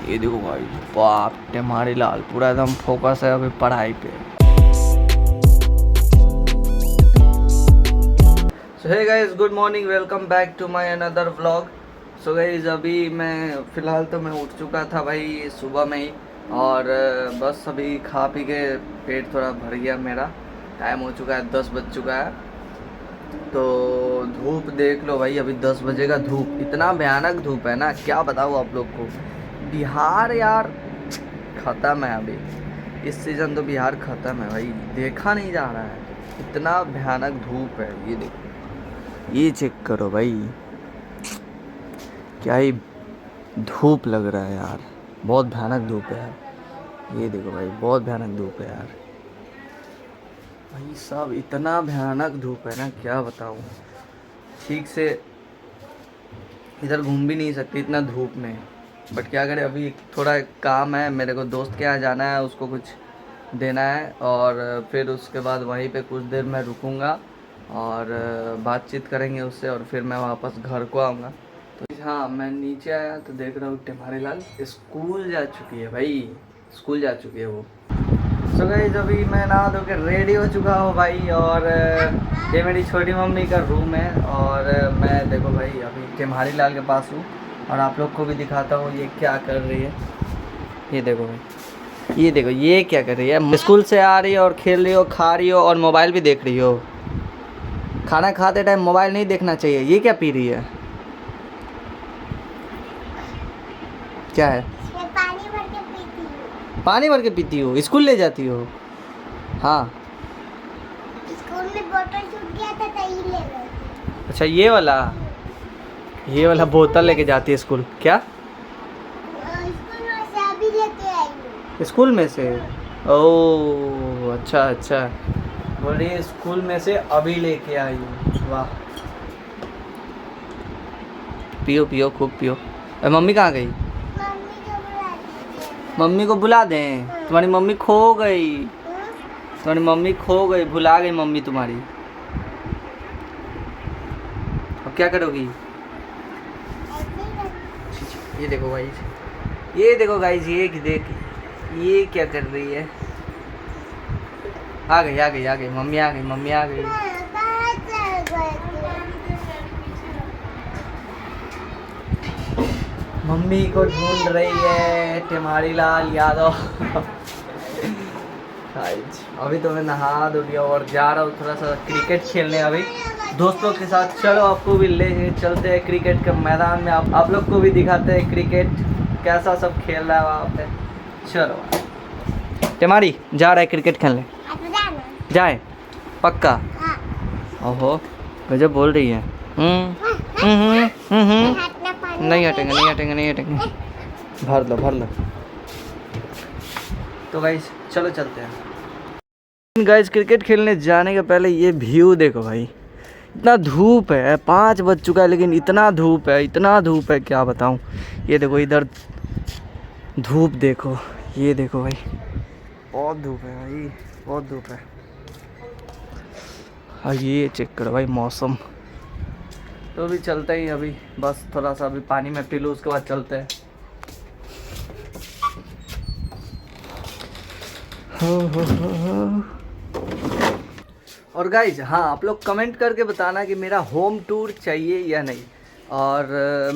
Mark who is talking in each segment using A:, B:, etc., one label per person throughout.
A: ये देखो भाई, बाप टेम्हारी लाल पूरा एकदम फोकस है अभी पढ़ाई पे। So hey guys, good morning, welcome back to my another vlog. So guys, अभी मैं फ़िलहाल तो मैं उठ चुका था भाई सुबह में ही, और बस अभी खा पी के पेट थोड़ा भर गया मेरा। टाइम हो चुका है, 10 बज चुका है। तो धूप देख लो भाई, अभी 10 बजे का धूप, इतना भयानक धूप है ना, क्या बताऊँ आप लोग को। बिहार यार ख़त्म है अभी, इस सीज़न तो बिहार ख़त्म है भाई, देखा नहीं जा रहा है, इतना भयानक धूप है। ये देखो, ये चेक करो भाई, क्या ही धूप लग रहा है यार, बहुत भयानक धूप है यार। ये देखो भाई, बहुत भयानक धूप है यार भाई साहब, इतना भयानक धूप है ना, क्या बताऊँ। ठीक से इधर घूम भी नहीं सकते इतना धूप में, बट क्या करें, अभी थोड़ा काम है, मेरे को दोस्त के यहाँ जाना है, उसको कुछ देना है, और फिर उसके बाद वहीं पे कुछ देर मैं रुकूंगा और बातचीत करेंगे उससे, और फिर मैं वापस घर को आऊँगा। तो हाँ, मैं नीचे आया तो देख रहा हूँ टेम्हारी लाल स्कूल जा चुकी है भाई, स्कूल जा चुकी है वो। सो गाइस, अभी मैं नहा धो के रेडी हो चुका हूँ भाई, और ये मेरी छोटी मम्मी का रूम है, और मैं देखो भाई अभी टेम्हारी लाल के पास हूँ, और आप लोग को भी दिखाता हूँ ये क्या कर रही है। ये देखो भाई, ये देखो ये क्या कर रही है, स्कूल से आ रही है और खेल रही हो, खा रही हो, और मोबाइल भी देख रही हो। खाना खाते टाइम मोबाइल नहीं देखना चाहिए। ये क्या पी रही है, क्या है?
B: पानी भर के पीती हूँ।
A: पानी भर के पीती हो, स्कूल ले जाती हो? हाँ,
B: स्कूल में बोतल छूट गया था तो ये ले गए।
A: अच्छा ये वाला बोतल लेके जाती है स्कूल क्या?
B: स्कूल में से अभी लेके आई हूँ।
A: स्कूल में से? ओह अच्छा अच्छा, बोलिए स्कूल में से अभी लेके आई हूँ। वाह, पियो पियो खूब पियो। मम्मी कहाँ गई?
B: मम्मी को बुला दीजिए।
A: मम्मी को बुला दें? तुम्हारी मम्मी खो गई, तुम्हारी मम्मी खो गई, भुला गई मम्मी तुम्हारी। अब क्या करोगी? ये देखो गाइस, ये देखो गाइस, ये देख, ये क्या कर रही है। आ गई मम्मी आ गई, मम्मी आ गई। मम्मी को ढूंढ रही है टेम्हारी लाल यादव। अभी तो मैं नहा धो लिया और जा रहा हूँ थोड़ा सा क्रिकेट खेलने अभी दोस्तों के साथ। चलो आपको भी ले चलते हैं क्रिकेट के मैदान में, आप लोग को भी दिखाते हैं क्रिकेट कैसा सब खेल रहा है वहाँ पे। चलो टेम्हारी जा रहा है क्रिकेट खेलने, जाए पक्का? ओहो गजब बोल रही है। नहीं हटेंगे। भर लो। तो गाइस चलो चलते हैं। गाइस क्रिकेट खेलने जाने के पहले ये व्यू देखो भाई, इतना धूप है, 5 बज चुका है लेकिन इतना धूप है क्या बताऊं। ये देखो इधर धूप देखो, ये देखो भाई, बहुत धूप है भाई, बहुत धूप है। और ये चेक करो भाई मौसम। तो भी चलते ही अभी, बस थोड़ा सा अभी पानी में पी लूँ, उसके बाद चलते हैं। और गाइज हाँ, आप लोग कमेंट करके बताना कि मेरा होम टूर चाहिए या नहीं, और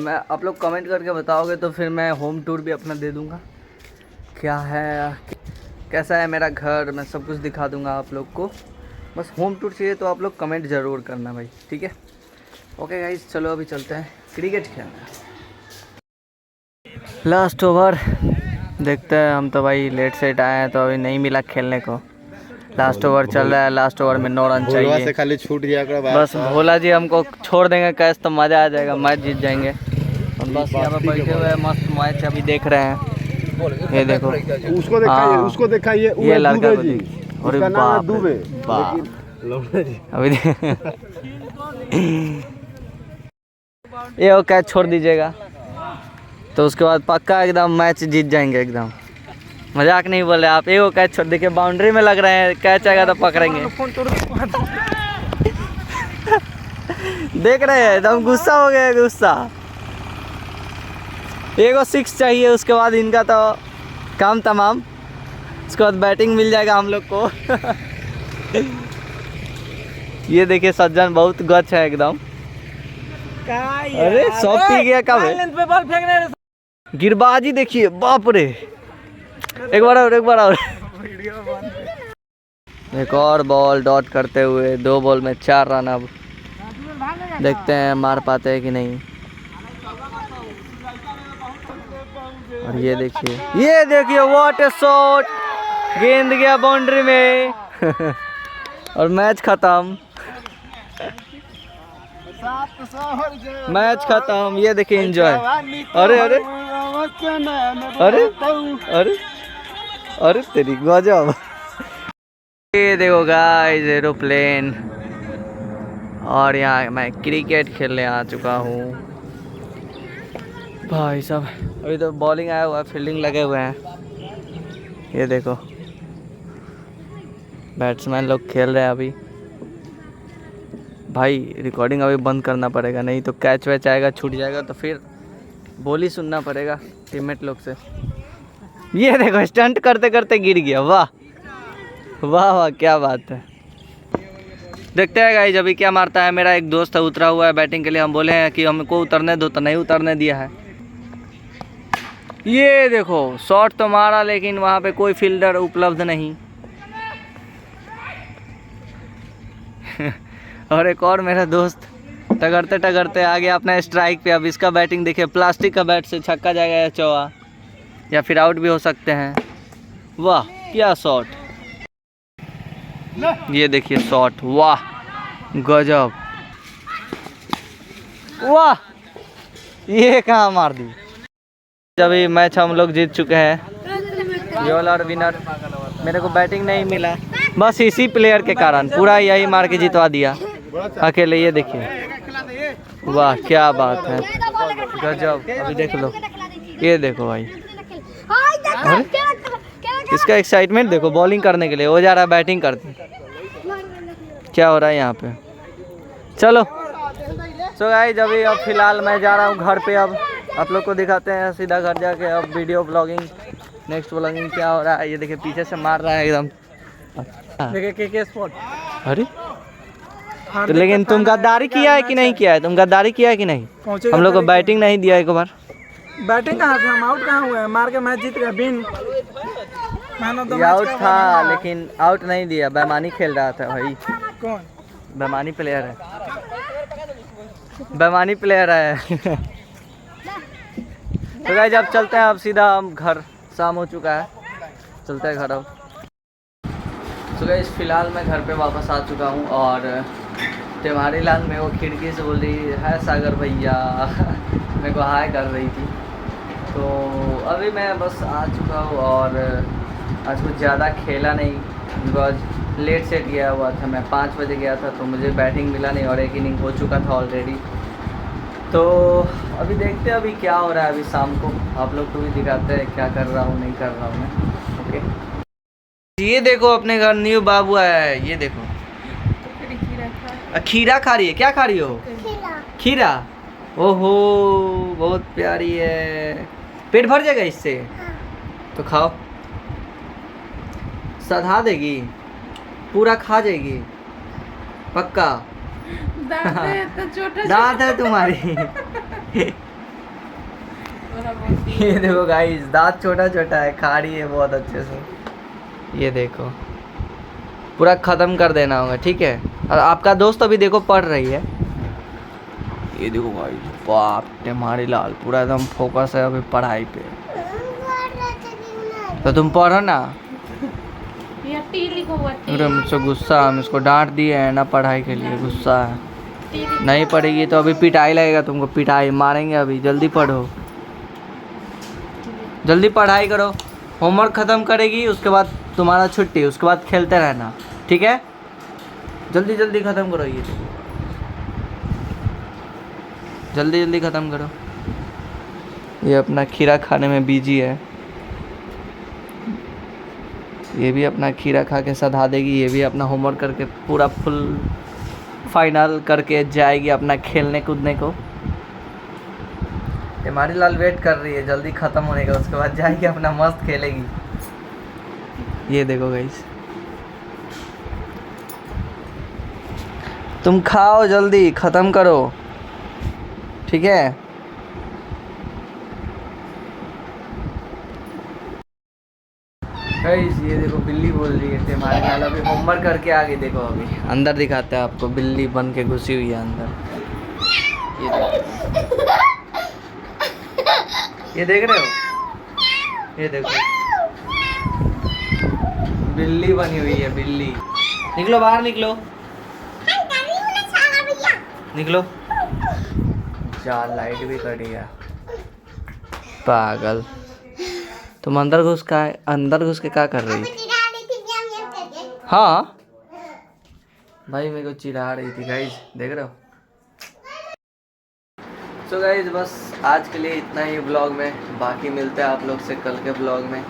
A: मैं आप लोग कमेंट करके बताओगे तो फिर मैं होम टूर भी अपना दे दूँगा। क्या है, कैसा है मेरा घर, मैं सब कुछ दिखा दूँगा आप लोग को। बस होम टूर चाहिए तो आप लोग कमेंट ज़रूर करना भाई, ठीक है? ओके गाइज, चलो अभी चलते हैं क्रिकेट खेलने। लास्ट ओवर देखते हैं, हम तो भाई लेट सेट आए हैं तो अभी नहीं मिला खेलने को। लास्ट ओवर चल रहा है, लास्ट ओवर में 9 रन चाहिए।
C: से खाली छूट गया
A: बस भोला जी हमको छोड़ देंगे कैच तो मज़ा आ जाएगा, मैच जीत जाएंगे। और बस यहाँ पे बैठे हुए हैं, मस्त मैच अभी देख रहे हैं। ये देखो
C: उसको दिखाइए, उसको दिखाइए,
A: ये लड़का को देखिए, और बाप अभी ये वो कैच छोड़ दीजिएगा तो उसके बाद पक्का एकदम मैच जीत जाएंगे एकदम। मजाक नहीं बोले आप, एक कैच छोड़, देखिए बाउंड्री में लग रहे हैं, कैच आएगा तो पकड़ेंगे। देख रहे हैं एकदम गुस्सा हो गया, गुस्सा। एक और 6 चाहिए, उसके बाद इनका तो काम तमाम। उसके बाद बैटिंग मिल जाएगा हम लोग को। ये देखिए सज्जन बहुत गच है एकदम। अरे सब पी गया कब पे बॉल फेंकने। गिरबाजी देखिए, बाप रे। एक बार और एक और बॉल डॉट करते हुए 2 बॉल में 4 रन। अब देखते हैं मार पाते हैं कि नहीं। और ये देखिए व्हाट ए शॉट, गेंद गया बाउंड्री में। और मैच खत्म। मैच खत्म। ये देखिए एंजॉय। अरे अरे अरे अरे अरे तेरी गजब। ये देखो गाइस एरोप्लेन। और यहाँ मैं क्रिकेट खेलने आ चुका हूँ भाई साहब। अभी तो बॉलिंग आया हुआ है, फील्डिंग लगे हुए हैं। ये देखो बैट्समैन लोग खेल रहे हैं अभी। भाई रिकॉर्डिंग अभी बंद करना पड़ेगा, नहीं तो कैच वैच आएगा, छूट जाएगा तो फिर बोली सुनना पड़ेगा टीममेट लोग से। ये देखो स्टंट करते करते गिर गया। वाह वाह वाह, क्या बात है। देखते हैं गाइस अभी क्या मारता है। मेरा एक दोस्त है, उतरा हुआ है बैटिंग के लिए। हम बोले हैं कि हमको उतरने दो, तो नहीं उतरने दिया है। ये देखो शॉट तो मारा, लेकिन वहाँ पे कोई फील्डर उपलब्ध नहीं। और एक और मेरा दोस्त टगरते टगरते आ गया अपना स्ट्राइक पे। अब इसका बैटिंग देखिए, प्लास्टिक का बैट से छक्का जाएगा या चौका, या फिर आउट भी हो सकते हैं। वाह क्या शॉट। ये देखिए शॉट, वाह गजब। वाह ये कहाँ मार दी। जब ये मैच हम लोग जीत चुके हैं, योल और विनर। मेरे को बैटिंग नहीं मिला, बस इसी प्लेयर के कारण पूरा यही मार के जितवा दिया अकेले। ये देखिए वाह क्या बात है, गजब। अभी देख लो, ये देखो भाई। इसका एक्साइटमेंट देखो, बॉलिंग करने के लिए वो जा रहा है बैटिंग करते। क्या हो रहा है यहाँ पे। चलो सो गाइस अभी अब फिलहाल मैं जा रहा हूँ घर पे। अब आप लोग को दिखाते हैं सीधा घर जाके। अब वीडियो ब्लॉगिंग, नेक्स्ट ब्लॉगिंग क्या हो रहा है। ये देखिए पीछे से मार रहा है एकदम। देखिए स्पॉट। अरे तो लेकिन तुम गद्दारी किया है कि नहीं किया है? तुम गद्दारी किया है कि नहीं? हम लोग को बैटिंग नहीं दिया एक बार।
D: बैटिंग कहाँ से, हम आउट कहाँ हुए हैं? मार के मैच जीत गए। बिन
A: आउट था लेकिन आउट नहीं दिया, बेईमानी खेल रहा था भाई।
D: कौन
A: बेईमानी प्लेयर है, बेईमानी प्लेयर है। तो गाइस अब चलते हैं, अब सीधा हम घर। शाम हो चुका है, चलते हैं घर अब। तो गाइस फिलहाल मैं घर पे वापस आ चुका हूँ। और तिवारी लाल मेरे को खिड़की से बोल रही है सागर भैया। मेरे को हाय कर रही थी। तो अभी मैं बस आ चुका हूँ और आज कुछ ज़्यादा खेला नहीं, बिकॉज लेट सेट गया हुआ था। मैं 5 बजे गया था, तो मुझे बैटिंग मिला नहीं और एक इनिंग हो चुका था ऑलरेडी। तो अभी देखते हैं अभी क्या हो रहा है। अभी शाम को आप लोग को भी दिखाते हैं क्या कर रहा हूँ नहीं कर रहा हूँ मैं। ओके ये देखो अपने घर न्यू बाबू आया है। ये देखो खीरा खा रही है। क्या खा रही हो? खीरा। ओहो बहुत प्यारी है। पेट भर जाएगा इससे? तो खाओ, सधा देगी, पूरा खा जाएगी पक्का। दांत है तुम्हारी। ये देखो गाइस दांत छोटा छोटा है, खा रही है बहुत अच्छे से। ये देखो पूरा ख़त्म कर देना होगा, ठीक है। और आपका दोस्त अभी देखो पढ़ रही है। ये देखो भाई बाप तुम्हारी लाल पूरा एकदम फोकस है अभी पढ़ाई पे। तो तुम पढ़ो ना। अरे मुझसे गुस्सा, हम इसको डांट दिए है ना पढ़ाई के लिए, गुस्सा है। नहीं पढ़ेगी तो अभी पिटाई लगेगा तुमको, पिटाई मारेंगे अभी। जल्दी पढ़ो, जल्दी पढ़ाई करो। होमवर्क ख़त्म करेगी उसके बाद तुम्हारा छुट्टी, उसके बाद खेलते रहना, ठीक है। जल्दी जल्दी ख़त्म करो, ये जल्दी जल्दी ख़त्म करो। ये अपना खीरा खाने में बिजी है। ये भी अपना खीरा खा के सधा देगी। ये भी अपना होमवर्क करके पूरा फुल फाइनल करके जाएगी अपना खेलने कूदने को। टेमारी लाल वेट कर रही है जल्दी ख़त्म होने का, उसके बाद जाएगी अपना मस्त खेलेगी। ये देखो गाइस, तुम खाओ जल्दी ख़त्म करो, ठीक है। गाइस ये देखो बिल्ली बोल रही है टेमारी लाल अभी होमवर्क करके आ गई। देखो अभी अंदर दिखाते हैं आपको, बिल्ली बन के घुसी हुई है अंदर। ये देख रहे हो, ये देखो बिल्ली बनी हुई है बिल्ली। निकलो बाहर निकलो, निकलो। जा लाइट भी कटी है, पागल। तुम अंदर घुस के क्या कर रही थी? हाँ भाई मेरे को चिढ़ा रही थी गाइज, देख रहे हो। सो गाइज बस आज के लिए इतना ही ब्लॉग में, बाकी मिलते हैं आप लोग से कल के ब्लॉग में।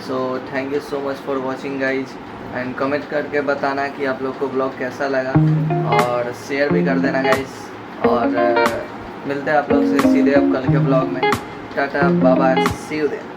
A: So thank you so much for watching guys, and comment करके बताना कि आप लोग को ब्लॉग कैसा लगा, और शेयर भी कर देना गाइज। और मिलते हैं आप लोग से सीधे अब कल के ब्लॉग में। Tata bye bye, see you there.